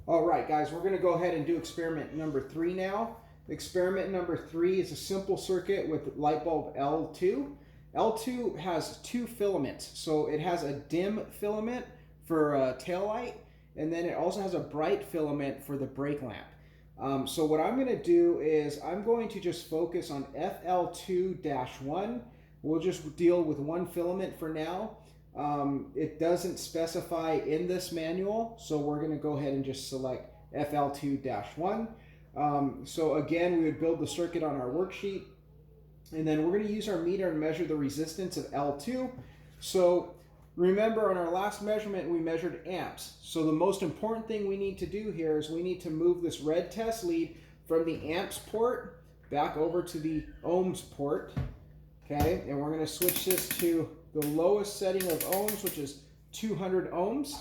All right, guys, we're going to go ahead and do experiment number 3 now. Experiment number 3 is a simple circuit with light bulb L2. L2 has 2 filaments, so it has a dim filament for tail light, and then it also has a bright filament for the brake lamp. So what I'm going to do is I'm going to just focus on FL2-1. We'll just deal with one filament for now. It doesn't specify in this manual, so we're going to go ahead and just select FL2-1. So again, we would build the circuit on our worksheet, and then we're going to use our meter and measure the resistance of L2. So remember, on our last measurement, we measured amps. So the most important thing we need to do here is we need to move this red test lead from the amps port back over to the ohms port. Okay, and we're going to switch this to the lowest setting of ohms, which is 200 ohms.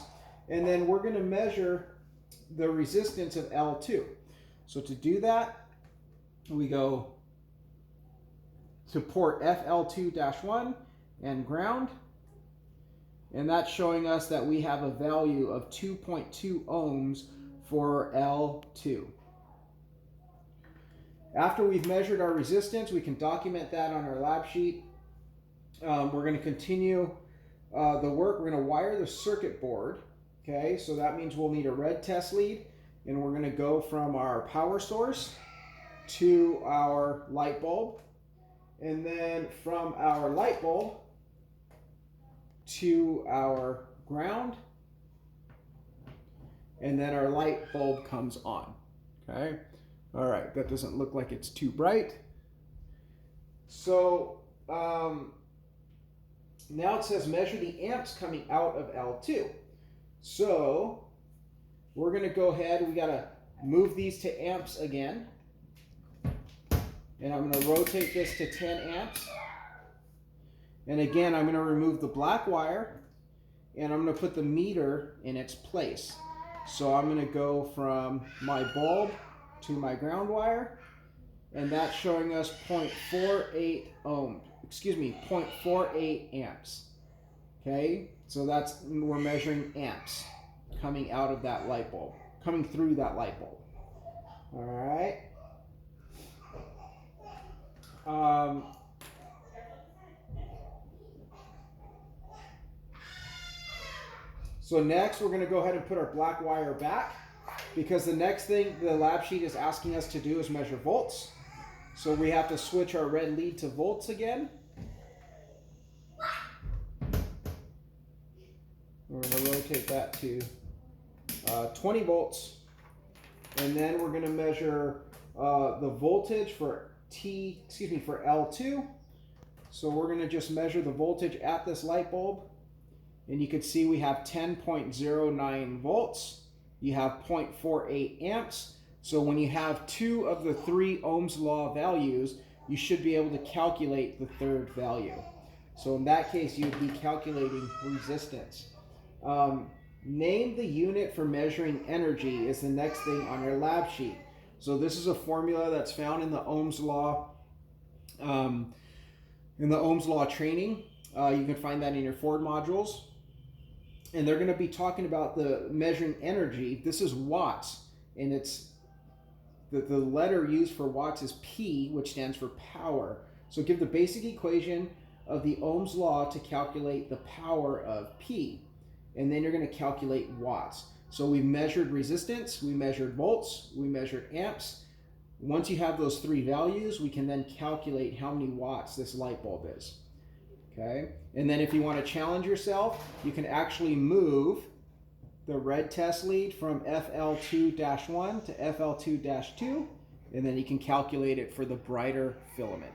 And then we're going to measure the resistance of L2. So to do that, we go to port FL2-1 and ground. And that's showing us that we have a value of 2.2 ohms for L2. After we've measured our resistance, we can document that on our lab sheet. We're going to continue the work. We're going to wire the circuit board. Okay, so that means we'll need a red test lead, and we're going to go from our power source to our light bulb, and then from our light bulb to our ground, and then our light bulb comes on. Okay. All right, that doesn't look like it's too bright. So now it says measure the amps coming out of L2. So we're going to go ahead, we got to move these to amps again. And I'm going to rotate this to 10 amps. And again, I'm going to remove the black wire, and I'm going to put the meter in its place. So I'm going to go from my bulb to my ground wire, and that's showing us 0.48 amps. Okay, so that's, we're measuring amps coming out of that light bulb, coming through that light bulb. All right. So next we're going to go ahead and put our black wire back, because the next thing the lab sheet is asking us to do is measure volts. So we have to switch our red lead to volts again. We're going to rotate that to 20 volts. And then we're going to measure the voltage for L2. So we're going to just measure the voltage at this light bulb. And you can see we have 10.09 volts. You have 0.48 amps. So when you have 2 of the 3 Ohm's law values, you should be able to calculate the third value. So in that case, you'd be calculating resistance. Name the unit for measuring energy is the next thing on your lab sheet. So this is a formula that's found in the Ohm's law, training. You can find that in your Ford modules. And they're going to be talking about the measuring energy. This is watts, and it's the letter used for watts is P, which stands for power. So give the basic equation of the Ohm's law to calculate the power of P, and then you're going to calculate watts. So we measured resistance, we measured volts, we measured amps. Once you have those 3 values, we can then calculate how many watts this light bulb is. Okay, and then if you want to challenge yourself, you can actually move the red test lead from FL2-1 to FL2-2, and then you can calculate it for the brighter filament.